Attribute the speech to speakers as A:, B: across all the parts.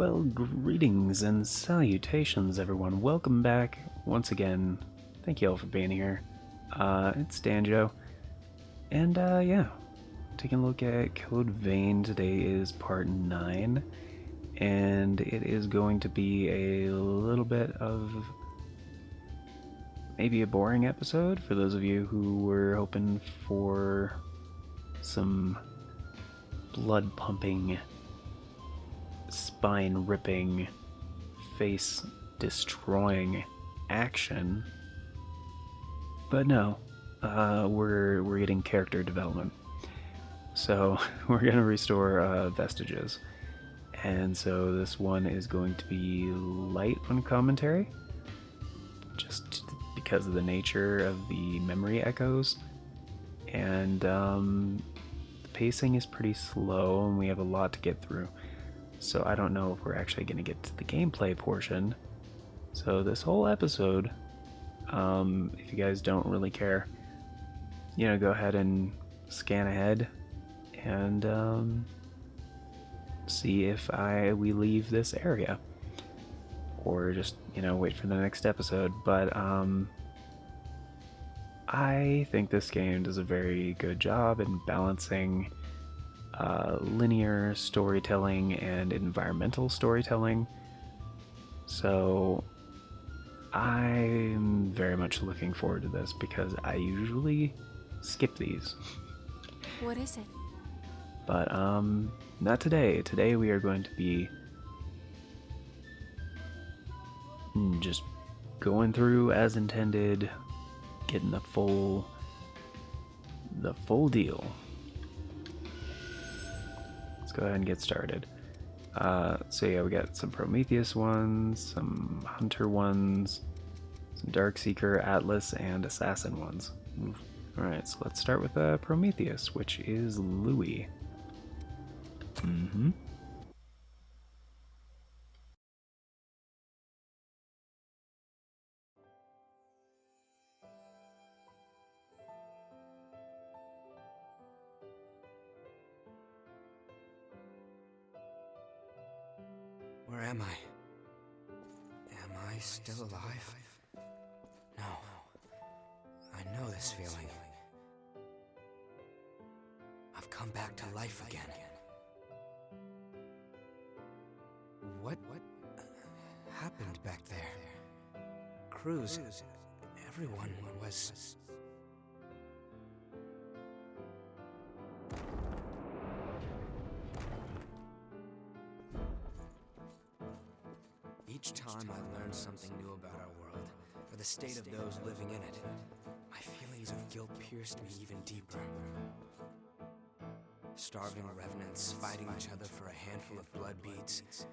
A: Well, greetings and salutations, everyone. Welcome back once again. Thank you all for being here. It's Danjo, and yeah, taking a look at Code Vein. Today is part 9, and it is going to be a little bit of maybe a boring episode for those of you who were hoping for some blood pumping, spine ripping, face destroying action. But no, we're getting character development. So we're gonna restore vestiges, and so this one is going to be light on commentary, just because of the nature of the memory echoes, and the pacing is pretty slow, and we have a lot to get through. So I don't know if we're actually going to get to the gameplay portion. So this whole episode, if you guys don't really care, go ahead and scan ahead and see if we leave this area, or just wait for the next episode. But I think this game does a very good job in balancing linear storytelling and environmental storytelling. So I'm very much looking forward to this because I usually skip these.
B: What is it?
A: But not today. Today we are going to be just going through as intended, getting the full deal. Let's go ahead and get started. So yeah, we got some Prometheus ones, some Hunter ones, some Darkseeker, Atlas, and Assassin ones. Alright, so let's start with Prometheus, which is Louis.
C: Where am I? Am I still alive? No. I know this feeling. I've come back to life again. What happened back there? Cruz, everyone was... Each time I learn something new about our world, or the state of those living in it, my feelings of guilt pierced me even deeper. Starving revenants fighting each other for a handful of blood beads,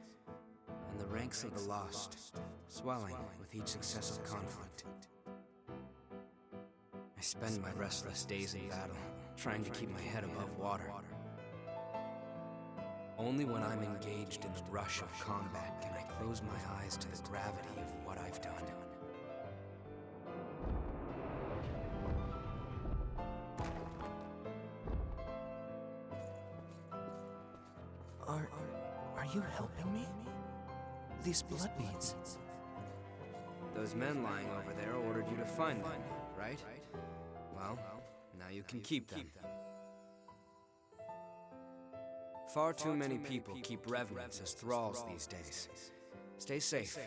C: and the ranks of the lost swelling with each successive conflict. I spend my restless days in battle, trying to keep my head above water. Only when I'm engaged in the rush of combat can I close my eyes to the gravity of what I've done.
D: Are you helping me? These blood beads.
C: Those men lying over there ordered you to find them, right? Well, now you can keep them. Far too many people keep revenants as thralls these days. Stay safe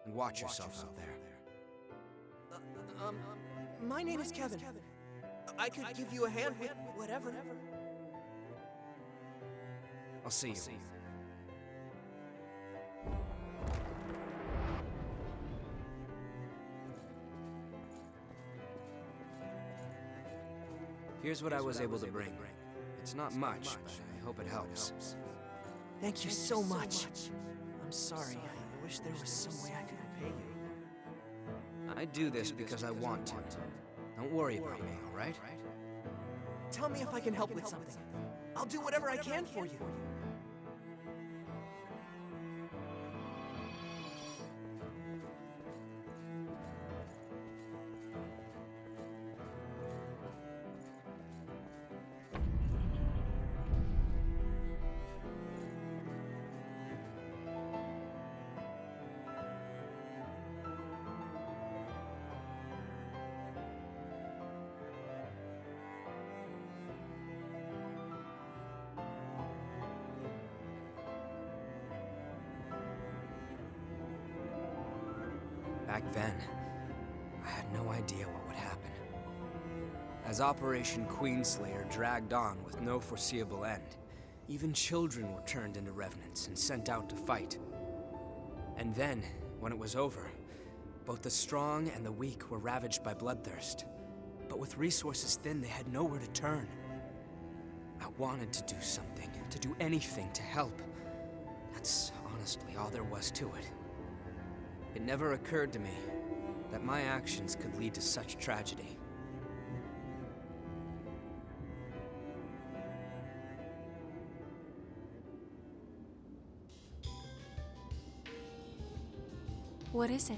C: and watch yourself out there.
D: My name is Kevin. I could give you a hand with whatever.
C: I'll see you. Here's what I was able to bring. It's not much, but I hope it helps.
D: Thank you so much. I'm sorry. I wish there was some way I could repay you.
C: I do this because I want to. Don't worry about me, all right?
D: Tell me if I can help with something. I'll do whatever I can for you.
C: Back then, I had no idea what would happen. As Operation Queenslayer dragged on with no foreseeable end, even children were turned into revenants and sent out to fight. And then, when it was over, both the strong and the weak were ravaged by bloodthirst. But with resources thin, they had nowhere to turn. I wanted to do something, to do anything to help. That's honestly all there was to it. It never occurred to me that my actions could lead to such tragedy.
B: What is it?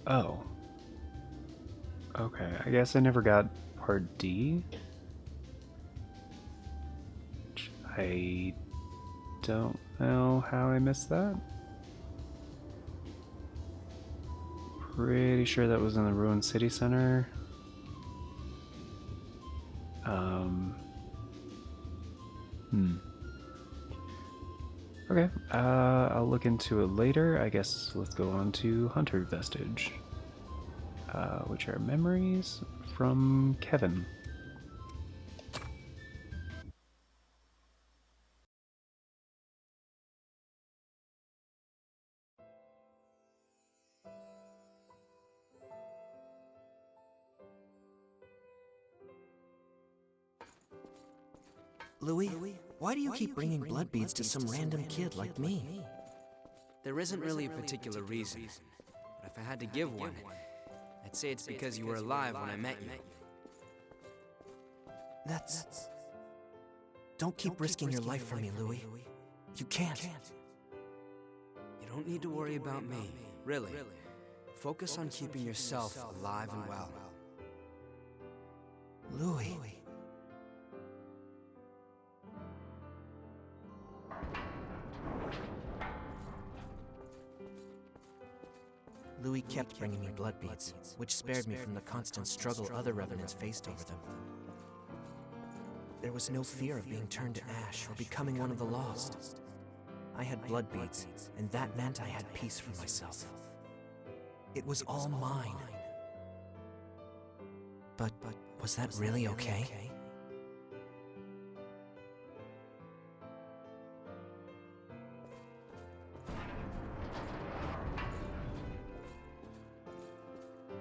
A: Oh. Okay, I guess I never got part D. I don't know how I missed that. Pretty sure that was in the Ruined City Center. Okay, I'll look into it later. I guess let's go on to Hunter Vestige, which are memories from Kevin.
D: Louis, why do you keep bringing blood beads to some random kid like me?
C: There isn't really a particular reason, but if I had to give one, I'd say it's because you were alive when I met you.
D: That's... Don't keep risking your life for me, Louis. You can't.
C: You don't need to worry about me, really. Focus on keeping yourself alive and well.
D: Louis. Louis kept bringing me blood beads, which spared me from the constant struggle other revenants faced over them. There was no fear of being turned to ash or becoming one of the lost. I had blood beads, and that meant I had peace for myself. It was all mine. But was that really okay?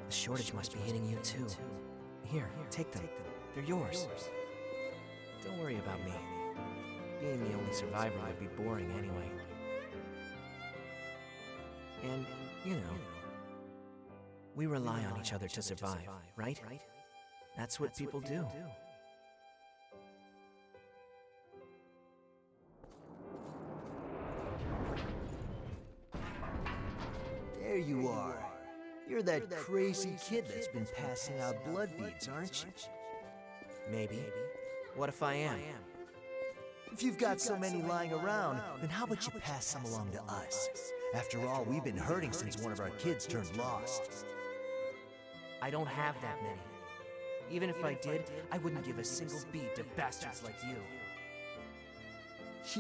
D: The shortage must be hitting you too. Here, take them. They're yours. Don't worry about me. Being the only survivor would be boring anyway. And, you know, we rely on each other to survive, right? That's what people do.
E: There you are. You're that crazy kid that's been passing out blood beads, aren't you?
D: Maybe. What if I am?
E: If you've got so many lying around, then how about you pass some along to us? After all, we've been hurting since one of our kids turned lost.
D: I don't have that many. Even if I did, I wouldn't give a single bead to bastards like you.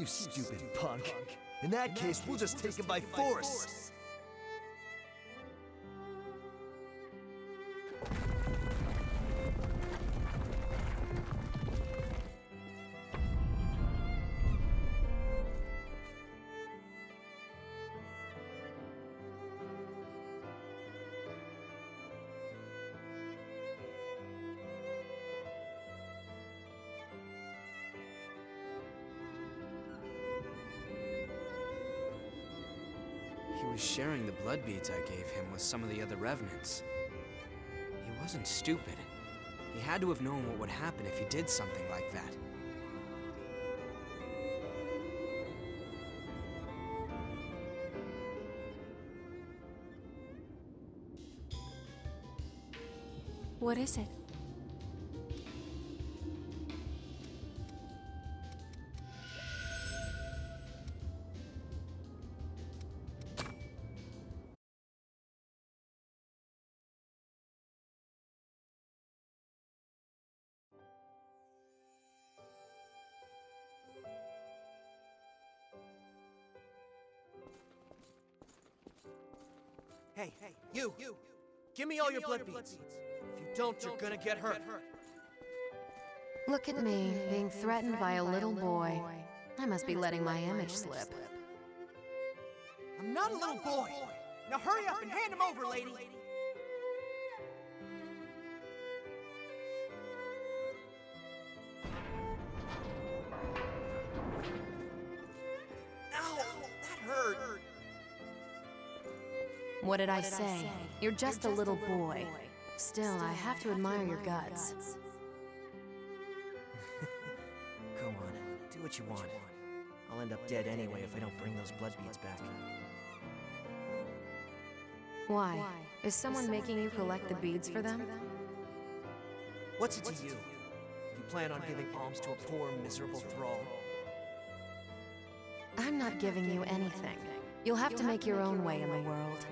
E: You stupid punk. In that case, we'll just take him by force.
C: He was sharing the blood beads I gave him with some of the other revenants. He wasn't stupid. He had to have known what would happen if he did something like that.
B: What is it?
D: Hey, you! Give me all your blood beads. If you don't, you're gonna get hurt.
F: Look at me, being threatened by a little boy. I must be letting my image slip.
D: I'm not a little boy. Now hurry up and hand him over, lady. Ow, that hurt.
F: What did I say? You're just a little boy. Still, I have to admire your guts.
D: Go on, do what you want. I'll end up dead anyway if I don't bring those blood beads back.
F: Why? Is someone making you collect the beads for them?
D: What's it to you? If you plan on giving alms to a poor, miserable thrall?
F: I'm not giving you anything. You'll have to make your own way in the world.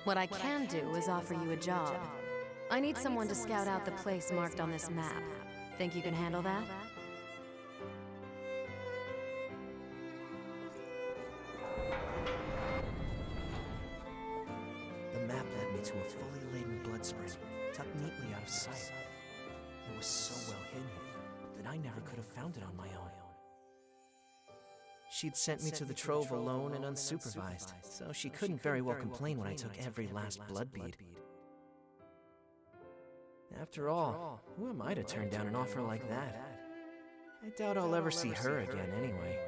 F: What I can do is offer you a job. I need someone to scout out the place marked on this map. Think you can handle that?
D: The map led me to a fully laden blood spring, tucked neatly out of sight. It was so well hidden that I never could have found it on my own. She'd sent me to the trove alone and unsupervised, so she couldn't very well complain when I took every last blood bead. After all, who am I to turn down an offer like that? I doubt I'll ever see her again anyway.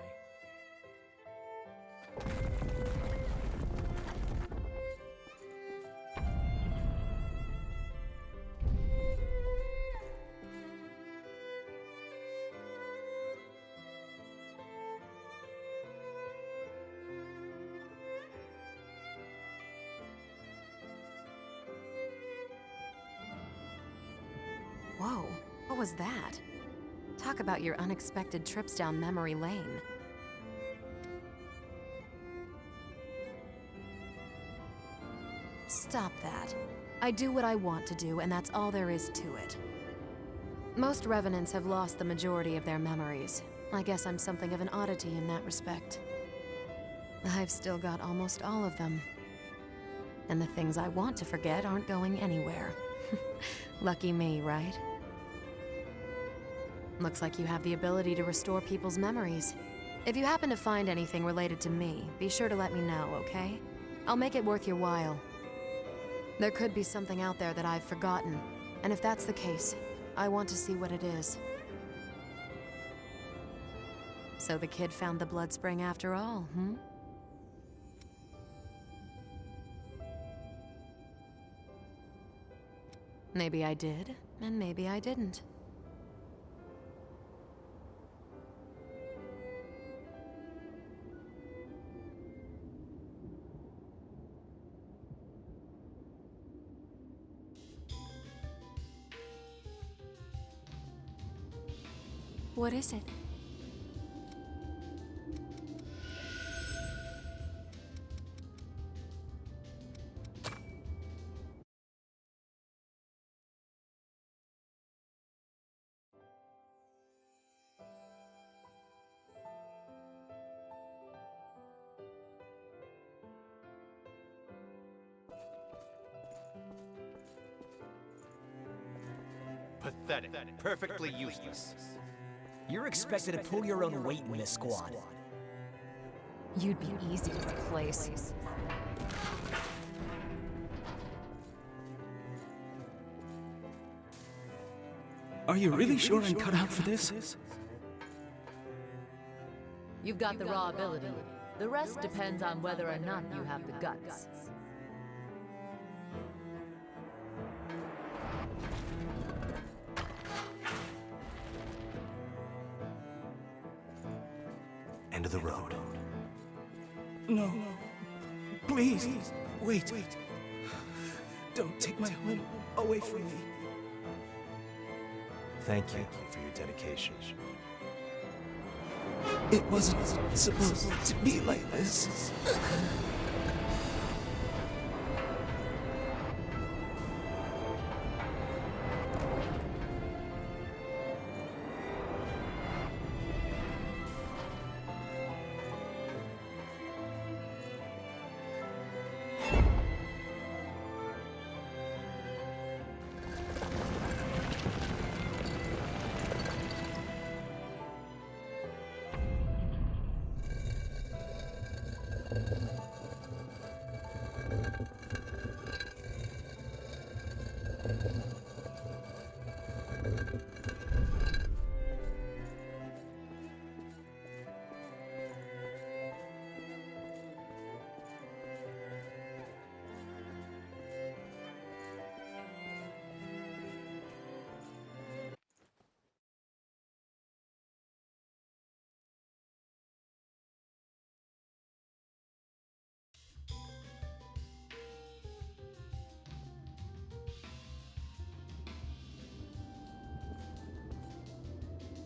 F: Whoa, what was that? Talk about your unexpected trips down memory lane. Stop that. I do what I want to do, and that's all there is to it. Most revenants have lost the majority of their memories. I guess I'm something of an oddity in that respect. I've still got almost all of them. And the things I want to forget aren't going anywhere. Lucky me, right? Looks like you have the ability to restore people's memories. If you happen to find anything related to me, be sure to let me know, okay? I'll make it worth your while. There could be something out there that I've forgotten, and if that's the case, I want to see what it is. So the kid found the blood spring after all, hmm? Maybe I did, and maybe I didn't.
B: What is it?
G: Pathetic. Perfectly useless.
E: You're expected to pull your own weight in this squad.
F: You'd be easy to replace.
A: Are you really sure I'm cut out for this?
H: You've got the raw ability. The rest depends on whether or not you have the guts.
E: End of the road.
A: No. Please. Wait. Don't take my home away from me.
E: Thank you for your dedication.
A: It wasn't supposed to be like this.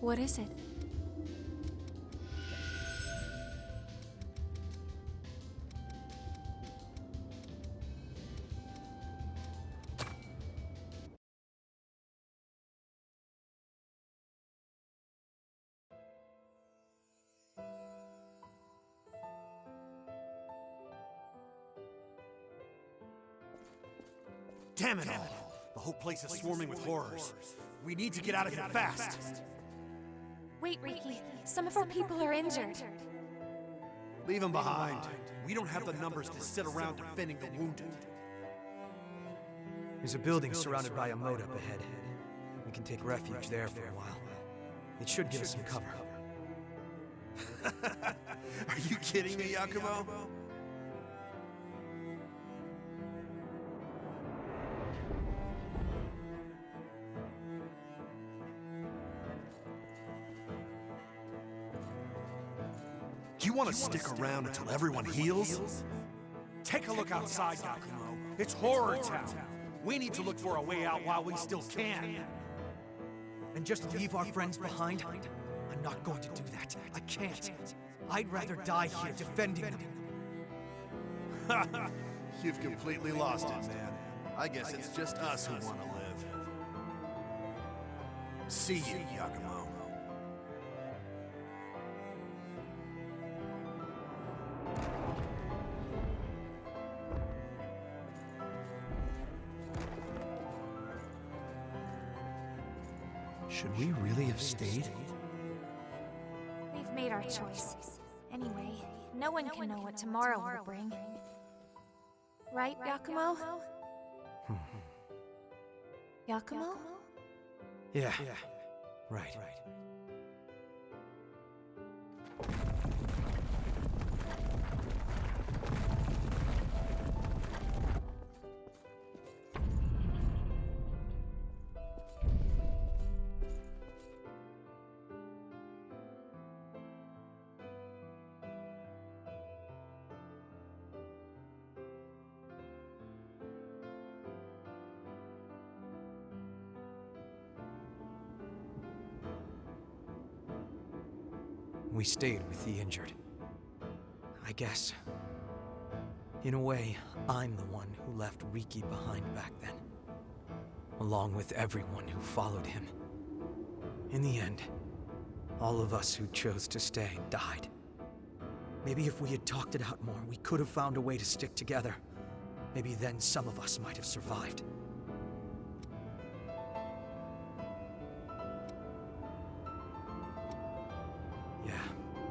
B: What is it?
I: Damn it all! The whole place is swarming with horrors. We need to get out of here fast!
B: Wait, Riki. Some of our people are injured.
I: Leave them behind. We don't have the numbers to sit around defending the wounded.
C: There's a building surrounded by a moat up ahead. We can take refuge there for a while. It should give us some cover.
I: Are you kidding me, Yakumo? You want to stick around until everyone heals? Take a look outside, Yakumo. It's Horror Town. We need to look for a way out while we still can.
C: And just leave our friends behind? I'm not going to do that. I can't. I'd rather die here defending them.
I: You've completely lost it, man. I guess it's just us who want to live. See you, Yakumo.
C: Should we really have stayed?
B: We've made our choice. Anyway, no one can know what tomorrow will bring. Right, Yakumo? Yakumo?
C: Yeah. Right. We stayed with the injured. I guess, in a way, I'm the one who left Riki behind back then. Along with everyone who followed him. In the end, all of us who chose to stay died. Maybe if we had talked it out more, we could have found a way to stick together. Maybe then some of us might have survived.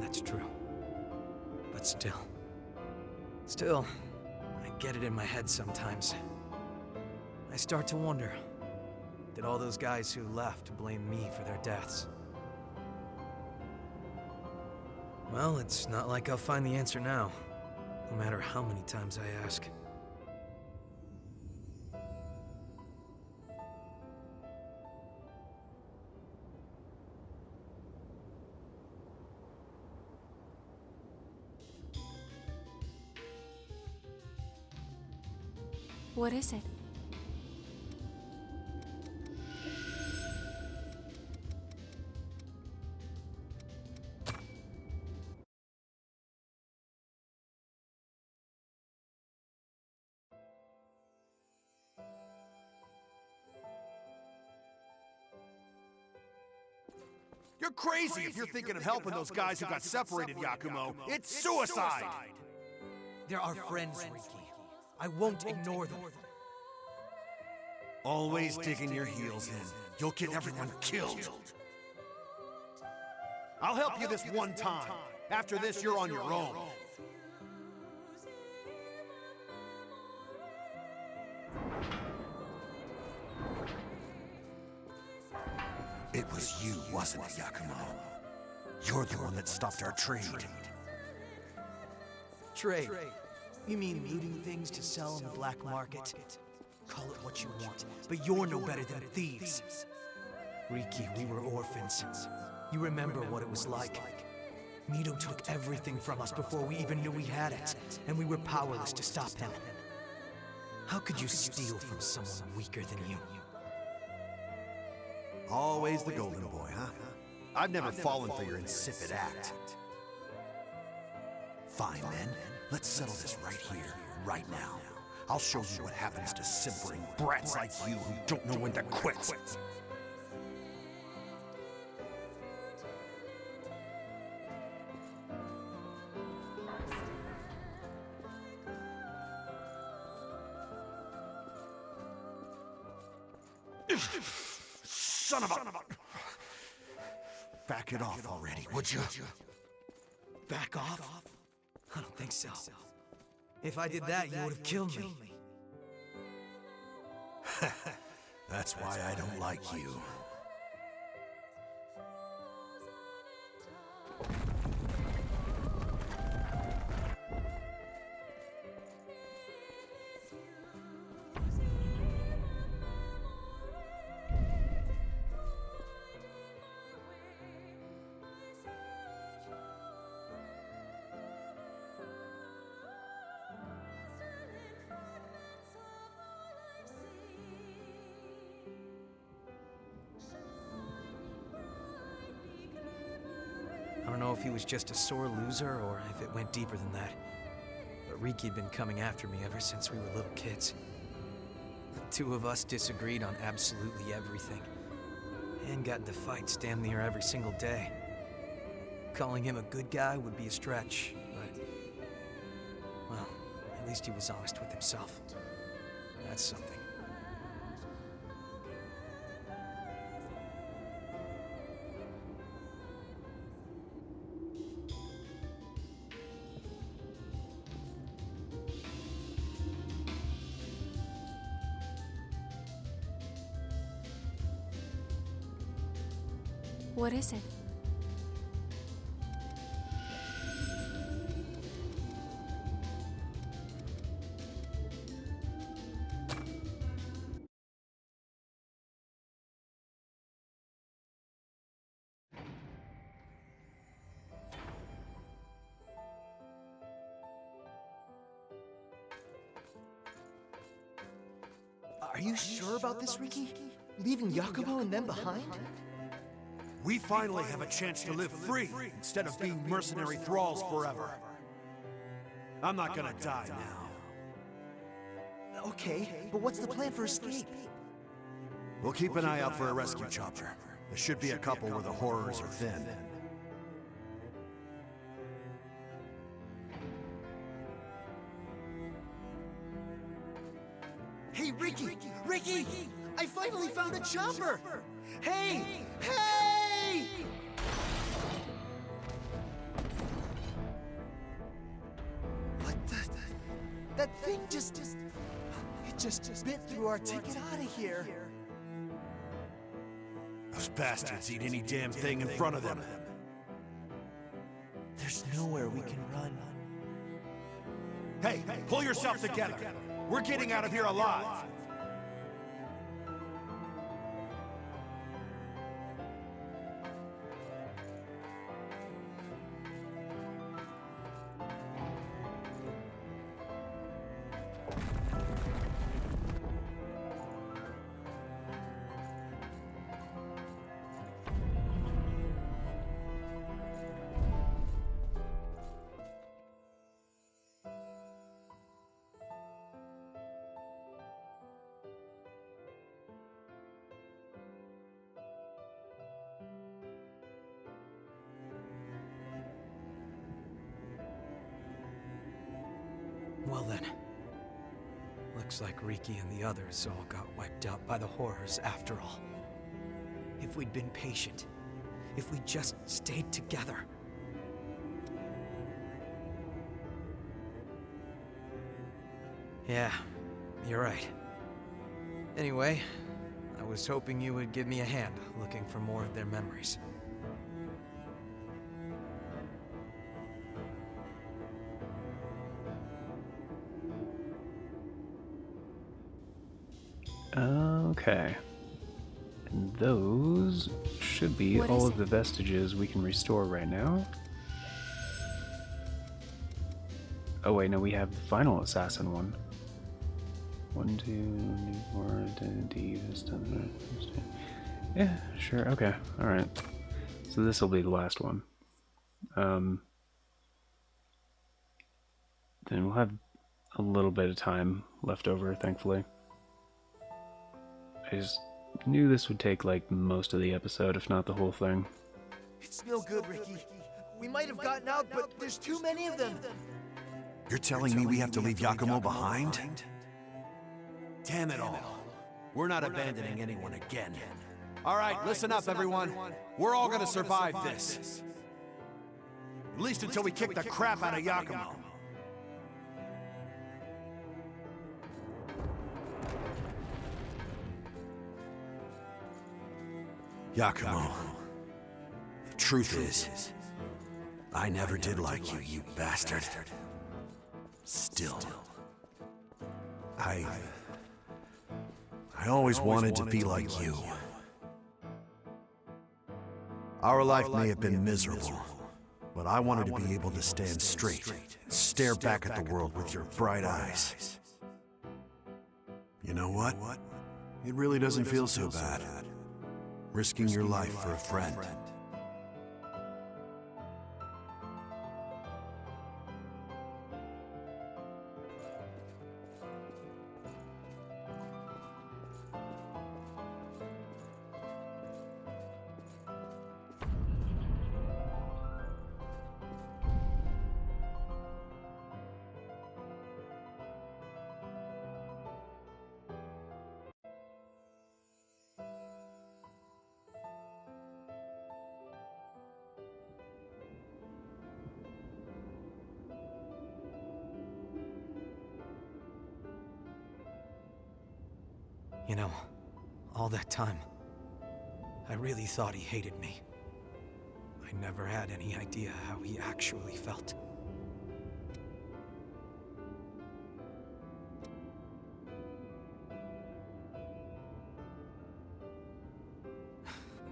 C: That's true. But still, I get it in my head sometimes. I start to wonder, did all those guys who left blame me for their deaths? Well, it's not like I'll find the answer now, no matter how many times I ask.
B: What is it?
I: You're crazy if you're thinking of helping those guys who got separated, Yakumo. It's suicide!
C: They're our friends, Riki. I won't ignore them.
I: Always digging your heels in. You'll get everyone killed. I'll help you this one time. After this, you're on your own. It was you, wasn't it, Yakumo? You're the one that stopped our trade.
E: Trade? You mean looting things to sell on the black market? Call it what you want, but you're no better than thieves. Riki, we were orphans. You remember what it was like. Mito took everything from us before we even knew we had it, and we were powerless to stop him. How could you steal from someone weaker than you?
I: Always the golden boy, huh? I've never fallen for your insipid act. Fine, then. Let's settle this right here, right now. I'll show you what happens to simpering brats like you who don't know when to quit. Son of a... Back it off already, would you?
E: Back off? I don't think so. If I did that, you would have killed me.
I: That's why I don't like you.
E: I don't know if he was just a sore loser or if it went deeper than that. But Riki had been coming after me ever since we were little kids. The two of us disagreed on absolutely everything, and got into fights damn near every single day. Calling him a good guy would be a stretch, but... well, at least he was honest with himself. That's something.
B: What is it?
E: Are you sure about this, Riki? Leaving Yakumo and them behind?
I: We finally have a chance to live free instead of being mercenary thralls forever. I'm not gonna die now.
E: Okay, but what's the plan for escape?
I: We'll keep an eye out for a rescue chopper. There should be a couple where the horrors are thin.
E: Hey, Riki! Riki! I finally found a chopper! Hey! Hey! What the... That thing just... It just bit through our ticket out of here.
I: Those bastards eat any damn thing in front of them.
E: There's nowhere we can run.
I: Hey, pull yourself together. We're getting out of here alive.
E: Well then, looks like Riki and the others all got wiped out by the horrors after all. If we'd been patient, if we just stayed together. Yeah, you're right. Anyway, I was hoping you would give me a hand looking for more of their memories.
A: Okay. And those should be
F: What
A: all
F: is
A: of the vestiges we can restore right now. Oh wait, no, we have the final assassin one. 1, 2, 4, D, yeah, sure, okay, alright. So this will be the last one. Then we'll have a little bit of time left over, thankfully. I just knew this would take like most of the episode, if not the whole thing.
J: It's no good, Ricky. We might have gotten out, but there's too many of them.
I: You're telling me we have to leave Yakumo behind? Damn it all. We're not abandoning anyone again. All right, listen up, everyone. We're all gonna survive this. At least until we kick the crap out of Yakumo. Yakumo, the truth is, I never did like you, you bastard. Still, I always wanted to be like you. Our life may have been miserable, but I wanted to be able to stand straight and stare back at the world with your bright eyes. You know what? It really doesn't feel so bad. Risking your life for a friend.
E: You know, all that time, I really thought he hated me. I never had any idea how he actually felt.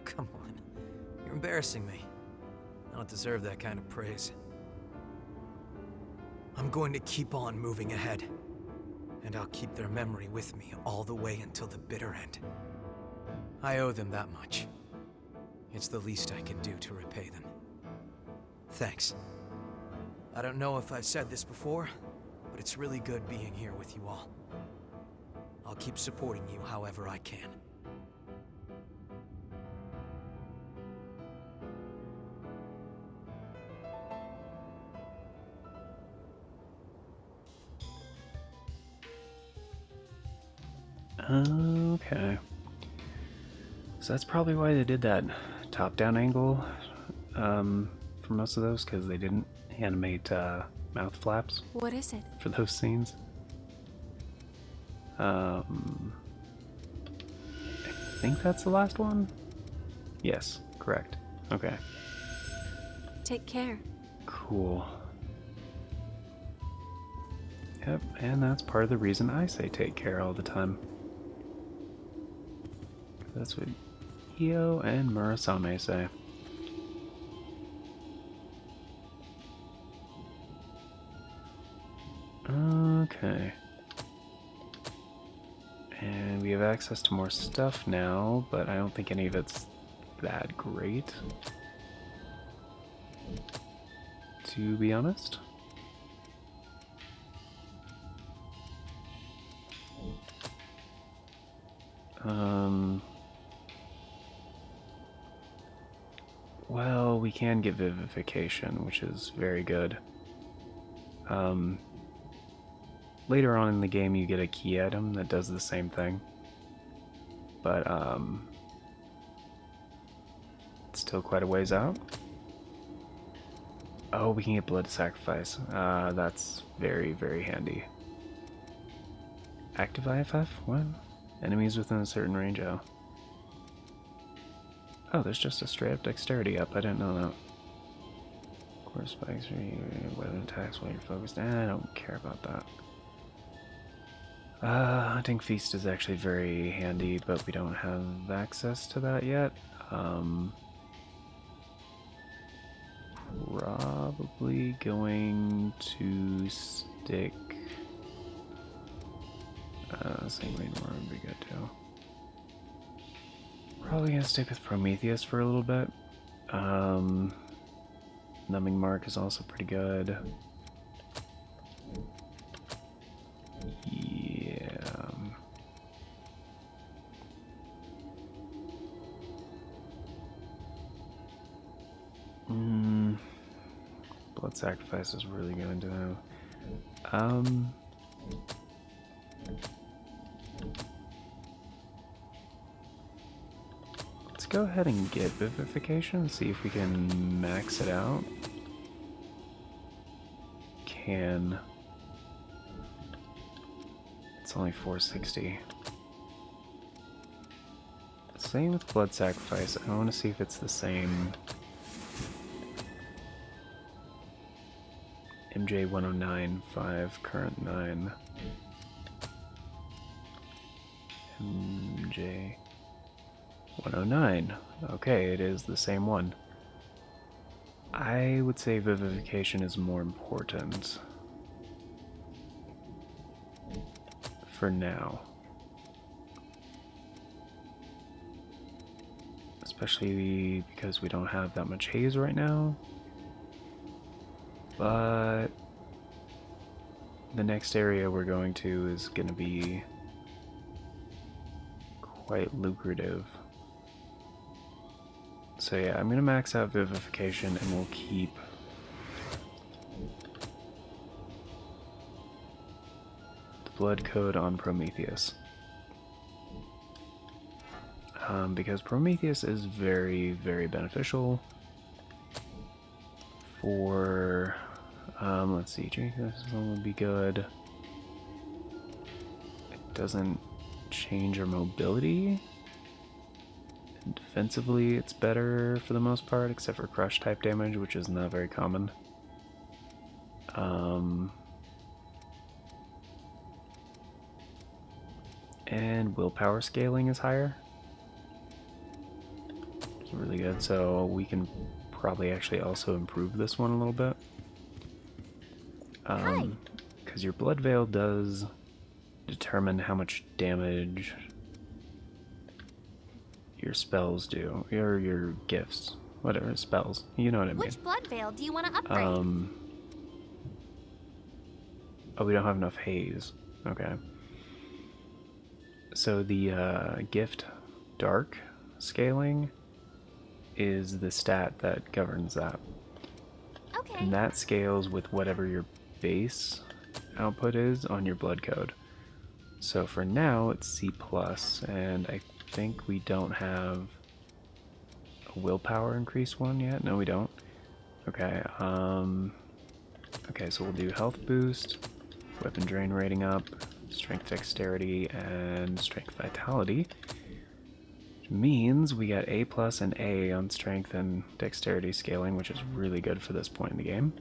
E: Come on, you're embarrassing me. I don't deserve that kind of praise. I'm going to keep on moving ahead. And I'll keep their memory with me all the way until the bitter end. I owe them that much. It's the least I can do to repay them. Thanks. I don't know if I've said this before, but it's really good being here with you all. I'll keep supporting you however I can.
A: Okay. So that's probably why they did that top-down angle for most of those, because they didn't animate mouth flaps
F: What is it?
A: for those scenes. I think that's the last one? Yes, correct. Okay.
F: Take care.
A: Cool. Yep, and that's part of the reason I say take care all the time. That's what Io and Murasame say. Okay. And we have access to more stuff now, but I don't think any of it's that great, to be honest. Well, we can get vivification, which is very good. Later on in the game, you get a key item that does the same thing, but it's still quite a ways out. Oh, we can get blood sacrifice. That's very, very handy. Active IFF? What? Enemies within a certain range. Oh. Oh, there's just a straight up dexterity up. I didn't know that. Core spikes, weapon attacks while you're focused. I don't care about that. Hunting Feast is actually very handy, but we don't have access to that yet. Probably going to stick. Sanguine War would be good too. Probably gonna stick with Prometheus for a little bit. Numbing Mark is also pretty good. Yeah. Blood Sacrifice is really good to have. Let's go ahead and get Vivification and see if we can max it out. Can. It's only 460. Same with Blood Sacrifice. I want to see if it's the same. MJ 109, 5, current 9. MJ 109. Okay, it is the same one. I would say Vivification is more important. For now. Especially because we don't have that much haze right now. But the next area we're going to is going to be quite lucrative. So yeah, I'm going to max out Vivification and we'll keep the Blood Code on Prometheus. Because Prometheus is very, very beneficial for, let's see, this one would be good. It doesn't change our mobility. And defensively, it's better for the most part, except for crush type damage, which is not very common. And willpower scaling is higher. It's really good, so we can probably actually also improve this one a little bit. Because your Blood Veil does determine how much damage your spells do, or your gifts, whatever, spells, you know what I mean.
B: Which Blood Veil do you want to upgrade?
A: Oh, we don't have enough haze. Okay. So the gift dark scaling is the stat that governs that.
B: Okay.
A: And that scales with whatever your base output is on your blood code. So for now it's C+, and I think we don't have a willpower increase one yet. No, we don't. Okay, okay, so we'll do health boost, weapon drain rating up, strength dexterity, and strength vitality. Which means we got A+ and A on strength and dexterity scaling, which is really good for this point in the game.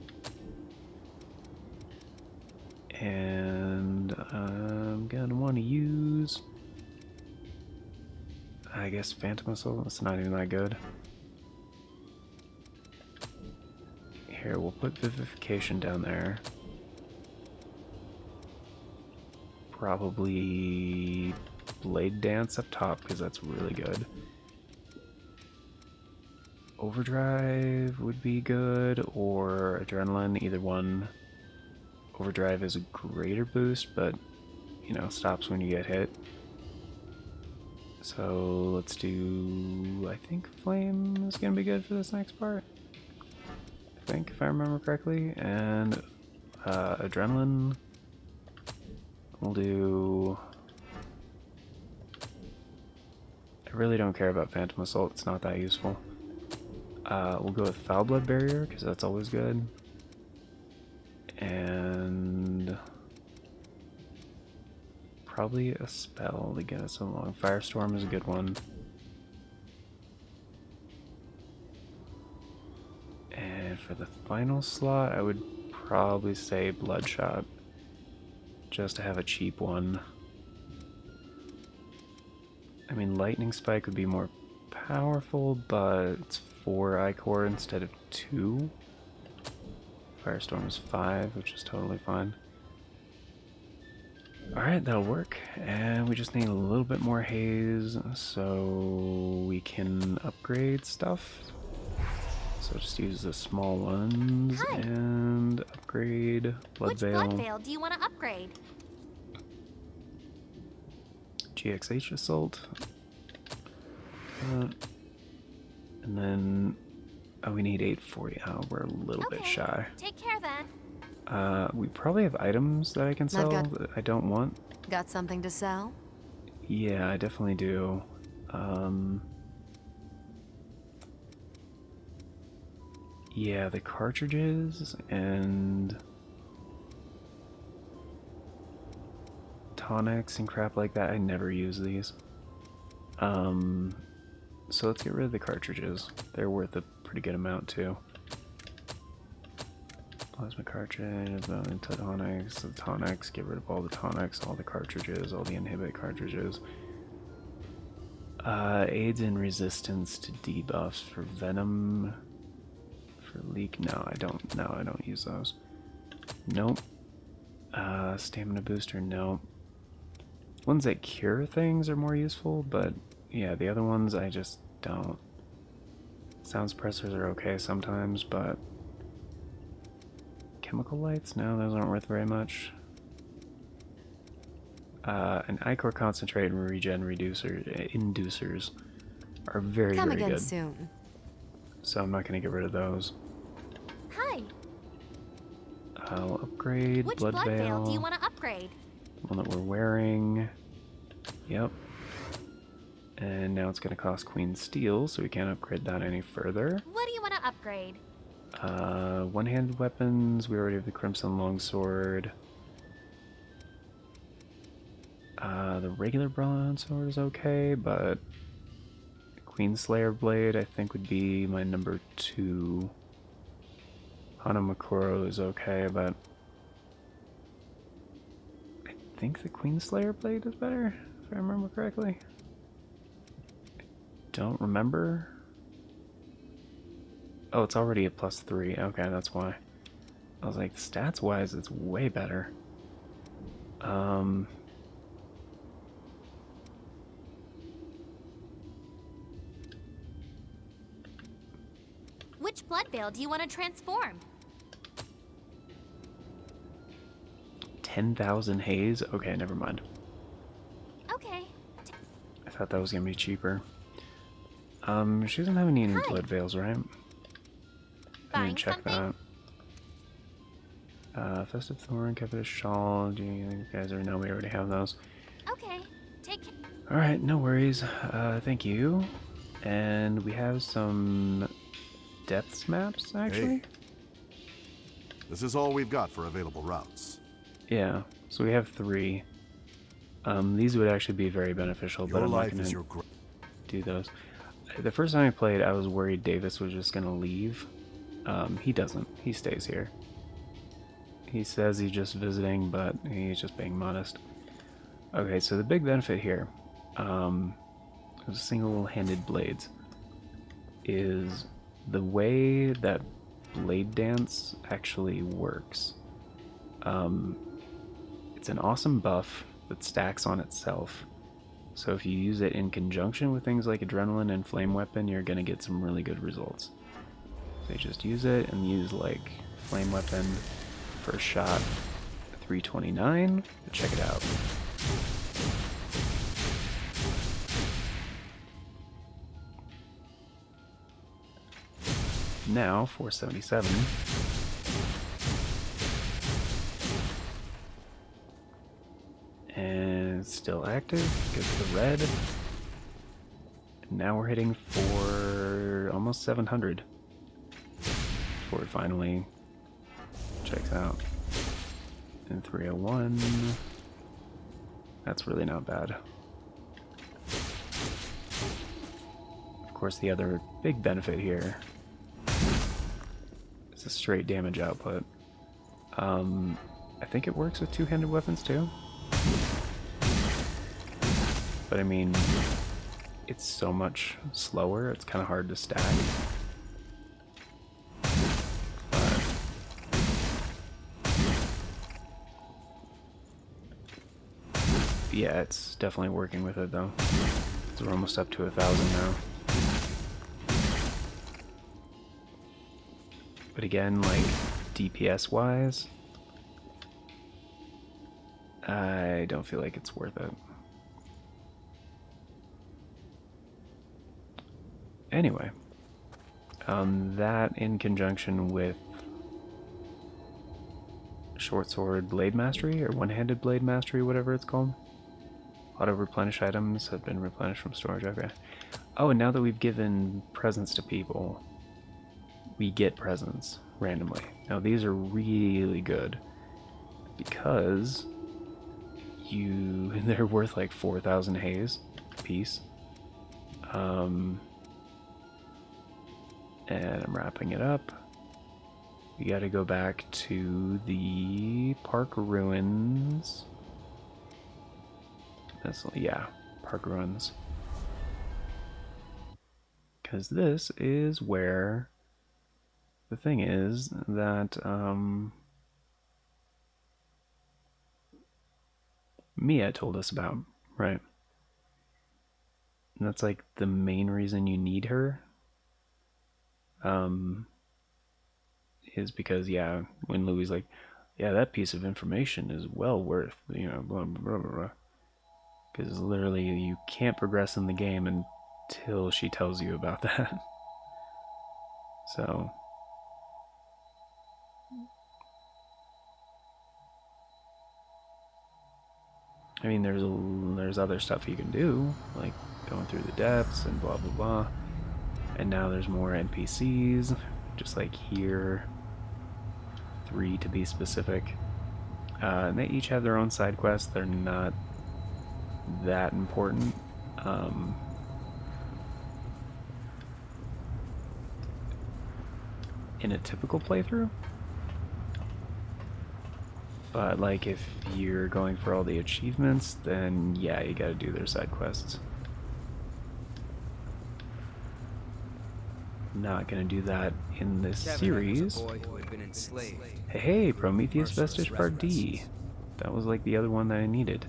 A: And I'm gonna want to use, I guess, Phantom Assault. It's not even that good. Here, we'll put Vivification down there. Probably Blade Dance up top, because that's really good. Overdrive would be good, or Adrenaline, either one. Overdrive is a greater boost, but, you know, stops when you get hit. So let's do, I think Flame is going to be good for this next part. I think, if I remember correctly. And Adrenaline, we'll do... I really don't care about Phantom Assault, it's not that useful. We'll go with Foul Blood Barrier, because that's always good. And probably a spell to get us along. Firestorm is a good one. for the final slot, I would probably say Bloodshot. Just to have a cheap one. I mean, Lightning Spike would be more powerful, but it's 4 Ichor instead of 2. Firestorm is 5, which is totally fine. Alright, that'll work. And we just need a little bit more haze so we can upgrade stuff. So just use the small ones and upgrade Blood Veil.
B: Which Blood Veil do you want to upgrade?
A: GXH Assault. And then, oh, we need 840. Oh, we're a little bit shy.
B: Take care then.
A: We probably have items that I can sell that I don't want.
F: Got something to sell?
A: Yeah, I definitely do. Yeah, the cartridges and tonics and crap like that. I never use these. So let's get rid of the cartridges. They're worth a pretty good amount too. Plasma cartridge, tonics, the tonics, get rid of all the tonics, all the cartridges, all the inhibit cartridges. Aids in resistance to debuffs for venom. For leak, no, I don't use those. Nope. Stamina booster, nope. Ones that cure things are more useful, but yeah, the other ones I just don't. Sound suppressors are okay sometimes, but chemical lights, no, those aren't worth very much. An Ichor concentrate and regen inducers are very,
F: Come
A: very
F: again
A: good.
F: soon.
A: So I'm not going to get rid of those.
B: Hi.
A: I'll upgrade
B: Which
A: Blood Veil.
B: do you want to upgrade?
A: The one that we're wearing. Yep. And now it's going to cost Queen Steel, so we can't upgrade that any further.
B: What do you want to upgrade?
A: One-handed weapons. We already have the Crimson Longsword. The regular broadsword is okay, but Queenslayer Blade I think would be my number 2. Hanamakuro is okay, but I think the Queenslayer Blade is better, if I remember correctly. I don't remember. Oh, it's already a +3. Okay, that's why. I was like, stats-wise, it's way better.
B: Which Blood Veil do you want to transform?
A: 10,000 haze? Okay, never mind.
B: Okay.
A: I thought that was gonna be cheaper. She doesn't have any Blood Veils, right? I didn't check that. Festive Thorn, Covetous Shawl. Do you guys already know we already have those?
B: Okay. Take care.
A: Alright, no worries. Thank you. And we have some depths maps, actually.
I: Hey. This is all we've got for available routes.
A: Yeah, so we have 3. These would actually be very beneficial, but I'm not going to do those. The first time I played, I was worried Davis was just going to leave. He doesn't. He stays here. He says he's just visiting, but he's just being modest. Okay, so the big benefit here, single-handed blades, is the way that Blade Dance actually works. It's an awesome buff that stacks on itself. So if you use it in conjunction with things like Adrenaline and Flame Weapon, you're going to get some really good results. So you just use it and use like Flame Weapon, first shot, 329. Check it out. Now 477. And it's still active. Goes to the red. And now we're hitting for almost 700. Before it finally checks out. And 301. That's really not bad. Of course, the other big benefit here It's a straight damage output. I think it works with two-handed weapons too. But I mean, it's so much slower, it's kind of hard to stack. But yeah, it's definitely working with it though. So we're almost up to 1,000 now. But again, like, DPS wise, I don't feel like it's worth it. Anyway, that in conjunction with short sword blade mastery, or one-handed blade mastery, whatever it's called. Auto-replenish items have been replenished from storage. Okay. Oh, and now that we've given presents to people, we get presents randomly. Now these are really good because they're worth like 4,000 haze a piece. And I'm wrapping it up. We gotta go back to the Park Ruins. Yeah, Park Ruins. Because this is where the thing is that Mia told us about, right? And that's like the main reason you need her. Is because, yeah, when Louie's like, yeah, that piece of information is well worth, you know, blah, blah, blah, blah. Because literally you can't progress in the game until she tells you about that. So, I mean, there's other stuff you can do, like going through the depths and blah, blah, blah. And now there's more NPCs, just like here. 3 to be specific. And they each have their own side quests. They're not that important. In a typical playthrough. But like if you're going for all the achievements, then yeah, you gotta do their side quests. Not gonna do that in this series. Hey, Prometheus Vestige Part D. That was like the other one that I needed.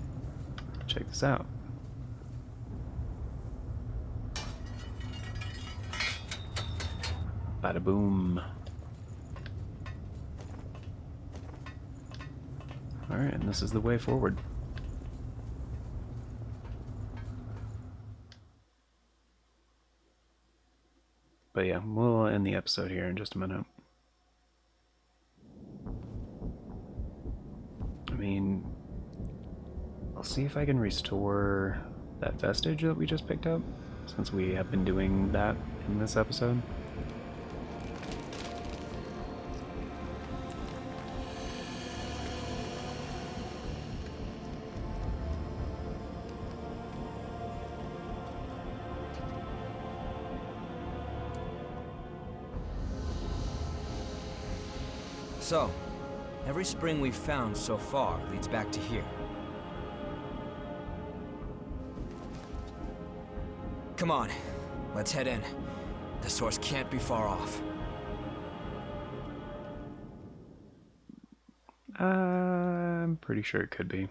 A: Check this out. Bada boom. Alright, and this is the way forward. But yeah, we'll end the episode here in just a minute. I mean, I'll see if I can restore that vestige that we just picked up, since we have been doing that in this episode.
C: So, every spring we've found so far leads back to here. Come on, let's head in. The source can't be far off.
A: I'm pretty sure it could be.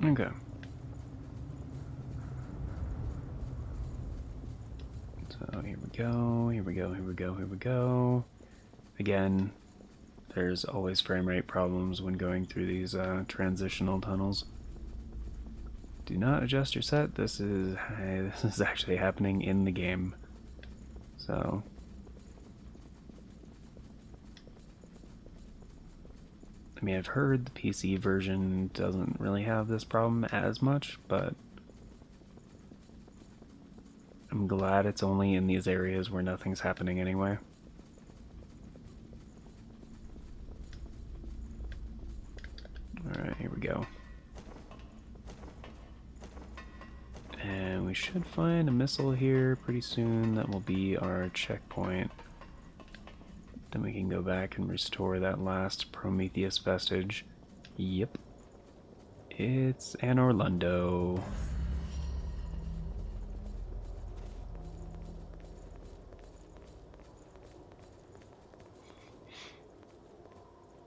A: Okay. So here we go, here we go, here we go, here we go. Again, there's always frame rate problems when going through these transitional tunnels. Do not adjust your set. This is actually happening in the game. So I mean, I've heard the PC version doesn't really have this problem as much, but I'm glad it's only in these areas where nothing's happening anyway. Alright, here we go. And we should find a missile here pretty soon. That will be our checkpoint. Then we can go back and restore that last Prometheus vestige. Yep. It's Anor Londo.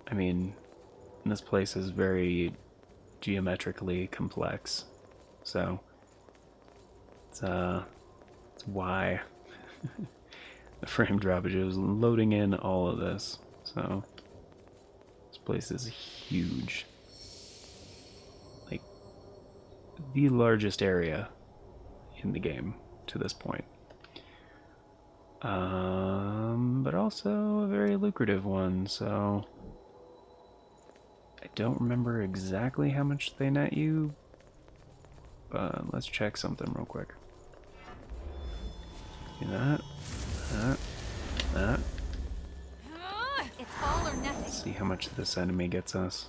A: I mean, this place is very geometrically complex, so it's why the frame droppage was loading in all of this. So this place is huge, like the largest area in the game to this point, but also a very lucrative one. So I don't remember exactly how much they net you, but let's check something real quick. See that? That.
B: It's all or nothing.
A: Let's see how much this enemy gets us.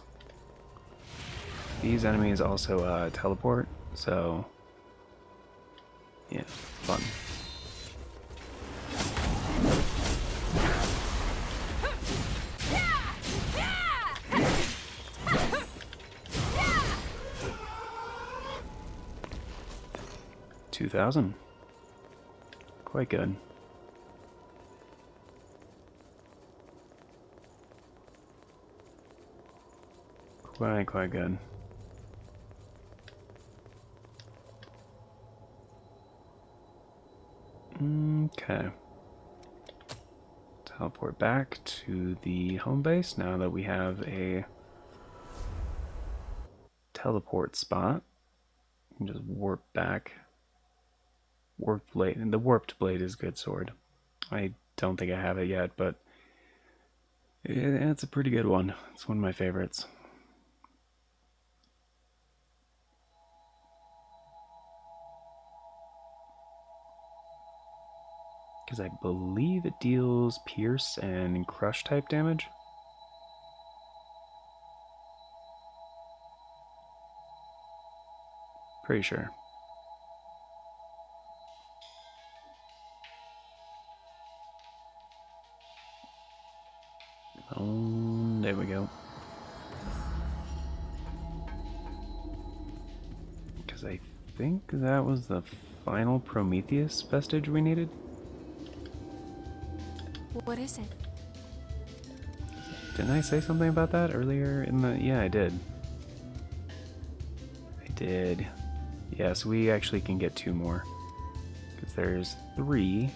A: These enemies also teleport, so yeah, fun. $2,000. Quite good. Quite good. Okay. Teleport back to the home base now that we have a teleport spot. You can just warp back. Warped blade, and the warped blade is good sword. I don't think I have it yet, but it's a pretty good one. It's one of my favorites. Because I believe it deals pierce and crush type damage. Pretty sure. Oh, there we go. Because I think that was the final Prometheus vestige we needed.
B: What is it?
A: Didn't I say something about that earlier in the... Yeah, I did. I did. Yes, we actually can get 2 more. Because there's 3,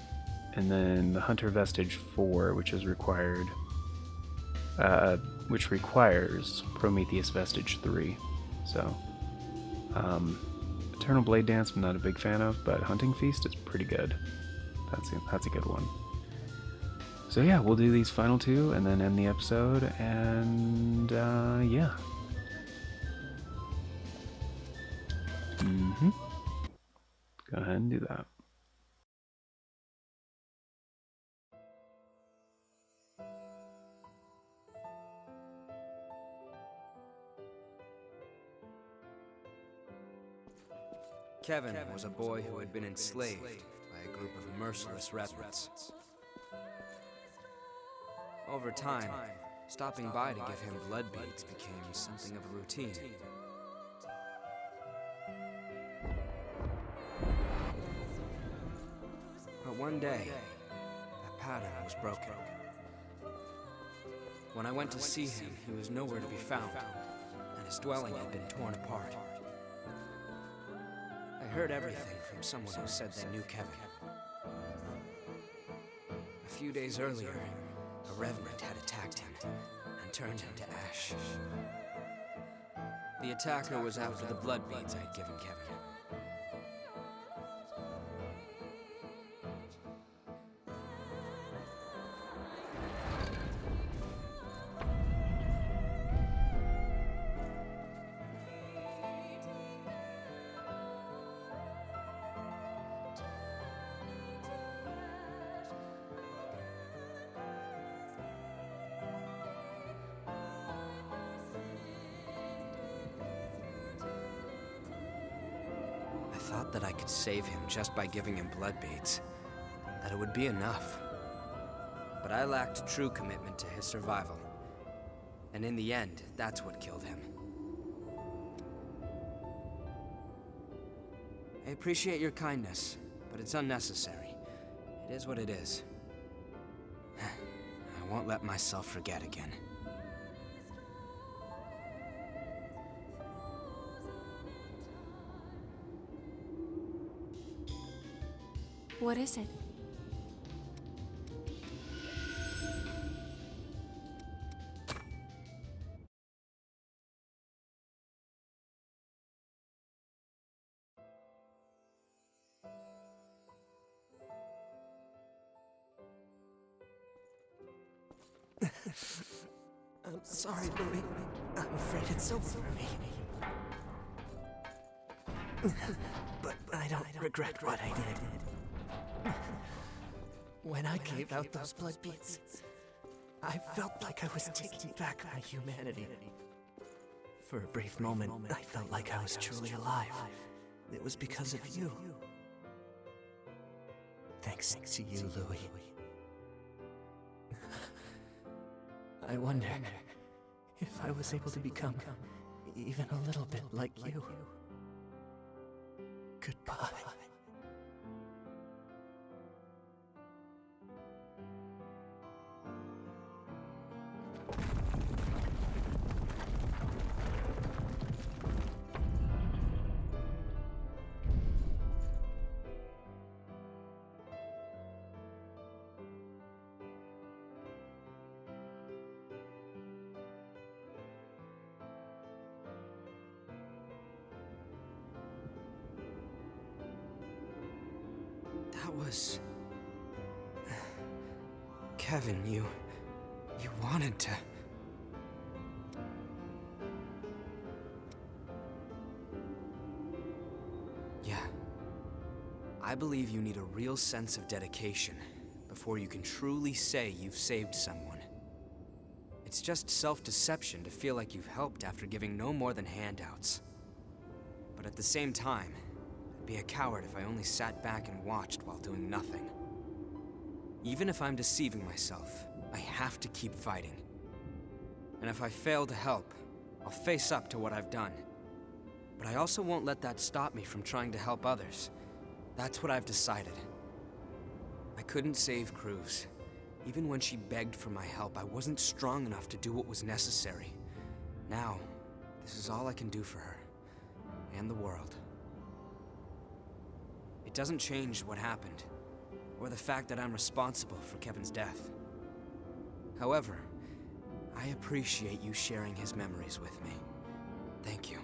A: and then the Hunter Vestige 4, which is required... which requires Prometheus Vestige 3. So, Eternal Blade Dance I'm not a big fan of, but Hunting Feast is pretty good. That's a good one. So yeah, we'll do these final 2 and then end the episode, and yeah. Go ahead and do that.
C: Kevin was a boy who had been enslaved by a group of merciless revenants. Over time, stopping by to give him blood beads became something of a routine. But one day, that pattern was broken. When I went to see him, he was nowhere to be found, and his dwelling had been torn apart. I heard everything from someone who said they knew Kevin. A few days earlier, a revenant had attacked him and turned him to ash. The attacker was after the blood beads I'd given Kevin. thought that I could save him just by giving him blood beads, that it would be enough. But I lacked true commitment to his survival. And in the end, that's what killed him. I appreciate your kindness, but it's unnecessary. It is what it is. I won't let myself forget again.
B: What is it?
D: I'm sorry, Louis. I'm afraid it's over for me. But I don't regret what I did. When I gave out those blood beads, I felt like I was taking back my humanity. For a brief moment, I felt like I was truly alive. It was because of you. Thanks to you, Louis. I wonder if I was able to become even a little bit like you. Goodbye.
C: That was... Kevin, you wanted to... Yeah. I believe you need a real sense of dedication before you can truly say you've saved someone. It's just self-deception to feel like you've helped after giving no more than handouts. But at the same time, I'd be a coward if I only sat back and watched while doing nothing. Even if I'm deceiving myself, I have to keep fighting. And if I fail to help, I'll face up to what I've done. But I also won't let that stop me from trying to help others. That's what I've decided. I couldn't save Cruz. Even when she begged for my help, I wasn't strong enough to do what was necessary. Now, this is all I can do for her. And the world. It doesn't change what happened, or the fact that I'm responsible for Kevin's death. However, I appreciate you sharing his memories with me. Thank you.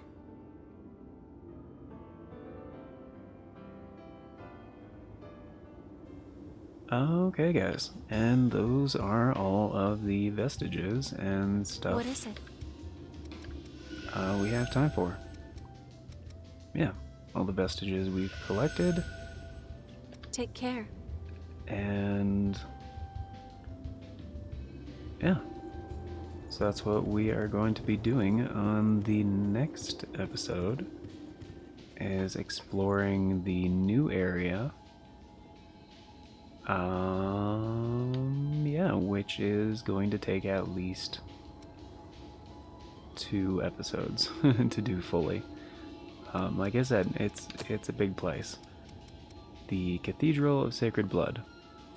A: Okay, guys, and those are all of the vestiges and stuff.
B: What is it?
A: We have time for. Yeah, all the vestiges we've collected,
B: Take care.
A: and yeah, so that's what we are going to be doing on the next episode, is exploring the new area. Yeah, which is going to take at least 2 episodes to do fully. Like I said, it's a big place. The Cathedral of Sacred Blood.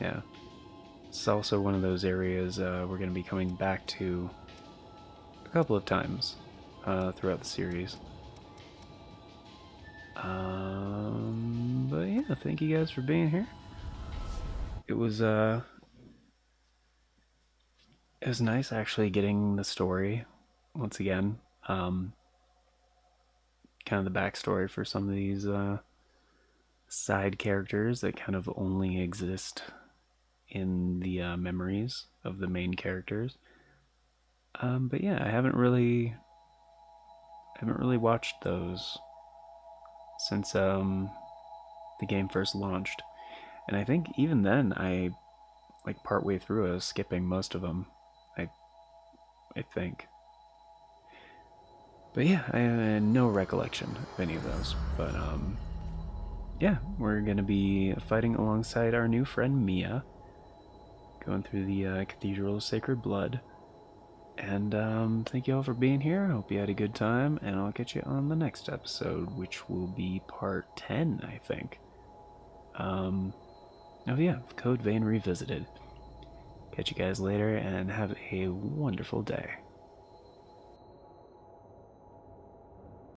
A: Yeah. It's also one of those areas we're going to be coming back to a couple of times throughout the series. But yeah, thank you guys for being here. It was nice actually getting the story once again. Kind of the backstory for some of these side characters that kind of only exist in the memories of the main characters. But yeah, I haven't really watched those since the game first launched. And I think even then, like partway through, I was skipping most of them. I think. But yeah, I have no recollection of any of those. But yeah, we're going to be fighting alongside our new friend Mia, going through the Cathedral of Sacred Blood. And thank you all for being here. I hope you had a good time, and I'll catch you on the next episode, which will be part 10, I think. Oh yeah, Code Vein Revisited. Catch you guys later, and have a wonderful day.